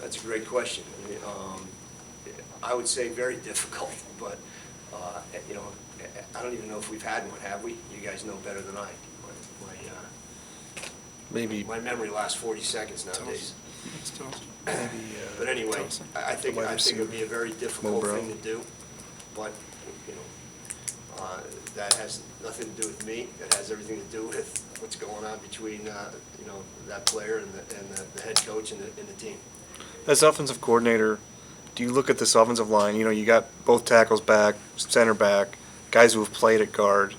That's a great question. I would say very difficult, but, you know, I don't even know if we've had one, have we? You guys know better than I. Maybe. My memory lasts 40 seconds nowadays. Maybe, But anyway, I think wide it would be a receiver. very difficult Mobro. thing to do, but, you know, that has nothing to do with me. That has everything to do with what's going on between, you know, that player and the head coach and the team. As offensive coordinator, do you look at this offensive line? You know, you got both tackles back, center back, guys who have played at guard.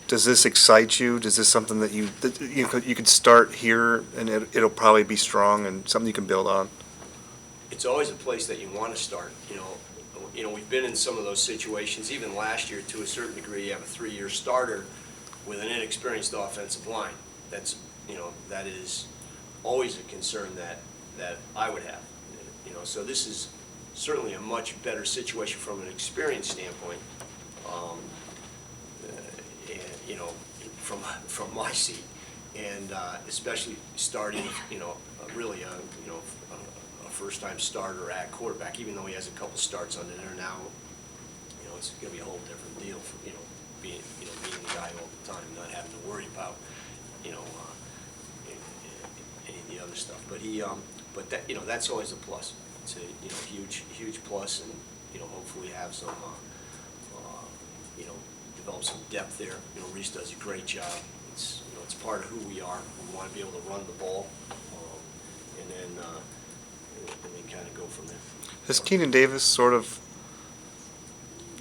Does this excite you? Is this something that you could start here and it'll probably be strong and something you can build on? It's always a place that you want to start. You know, we've been in some of those situations. Even last year, to a certain degree, you have a 3-year starter with an inexperienced offensive line. That's, you know, that is always a concern that I would have. You know, so this is certainly a much better situation from an experience standpoint. And, you know, from my seat, and especially starting, you know, really a first-time starter at quarterback, even though he has a couple starts under there now. You know, it's going to be a whole different deal for, you know, being the guy all the time, not having to worry about, you know, any of the other stuff. But but that, you know, that's always a plus. It's a, you know, huge plus, and, you know, hopefully have some, you know, develop some depth there. You know, Reese does a great job. It's, you know, it's part of who we are. We want to be able to run the ball, and then kind of go from there. Has Keenan Davis sort of,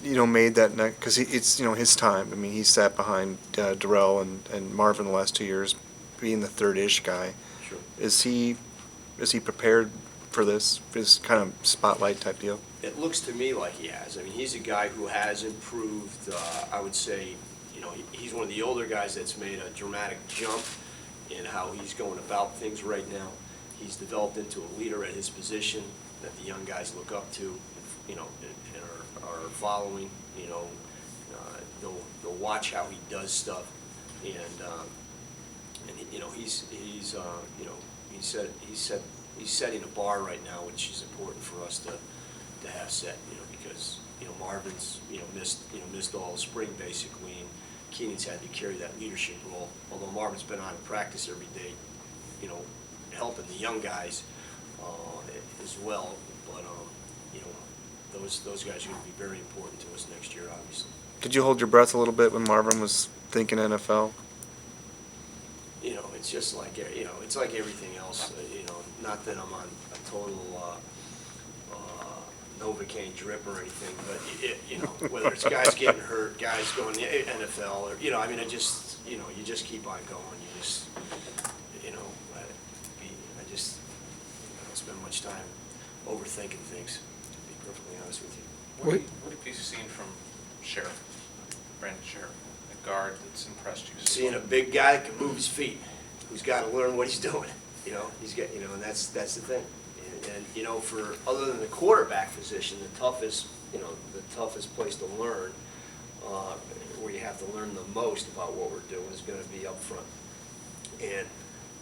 you know, made that neck, because it's, you know, his time. I mean, he sat behind Darrell and Marvin the last 2 years, being the third-ish guy. Sure. Is he prepared for this kind of spotlight type deal? It looks to me like he has. I mean, he's a guy who has improved. I would say, you know, he's one of the older guys that's made a dramatic jump in how he's going about things right now. He's developed into a leader at his position that the young guys look up to, you know, and are following. You know, they'll watch how he does stuff, and you know, he's you know, he's setting a bar right now, which is important for us to have set. You know, because, you know, Marvin's, you know, missed all spring basically, and Keenan's had to carry that leadership role. Although Marvin's been on in practice every day, you know, helping the young guys as well. But you know, those guys are going to be very important to us next year, obviously. Did you hold your breath a little bit when Marvin was thinking NFL? You know, it's just like, you know, it's like everything else. You know, not that I'm on a total Novocaine drip or anything, but you know, whether it's guys getting hurt, guys going to the NFL, or, you know, I mean, you just keep on going. You just, you know, I just don't spend much time overthinking things, to be perfectly honest with you. What have you seen from Sheriff, Brandon Sheriff, a guard that's impressed you? Seeing a big guy that can move his feet, who's got to learn what he's doing. You know, he's got, you know, and that's the thing. And you know, for other than the quarterback position, the toughest place to learn, where you have to learn the most about what we're doing, is going to be up front. And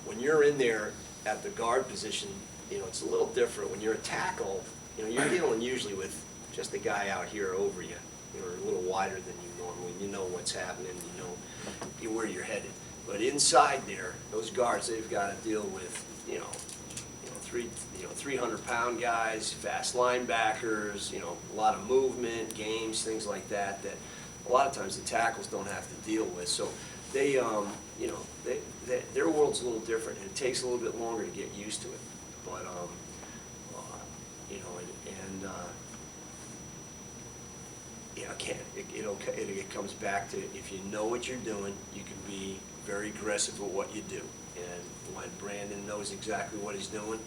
when you're in there at the guard position, you know, it's a little different. When you're a tackle, you know, you're dealing usually with just a guy out here over you. You're a little wider than you normally. You know what's happening. You know where you're headed. But inside there, those guards, they've got to deal with, you know, 300-pound guys, fast linebackers, you know, a lot of movement, games, things like that, that a lot of times the tackles don't have to deal with. So they, you know, their world's a little different, and it takes a little bit longer to get used to it. But, you know, you know, again, it comes back to, if you know what you're doing, you can be very aggressive with what you do. And when Brandon knows exactly what he's doing,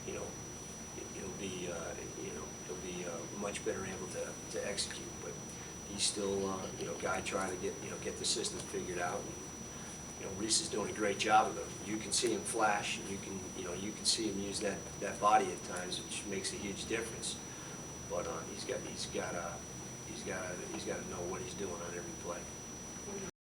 you know, he'll be much better able to execute. But he's still, you know, guy trying to get the system figured out. And, you know, Reese is doing a great job of it. You can see him flash, and you can see him use that body at times, which makes a huge difference. But he's got to know what he's doing on every play.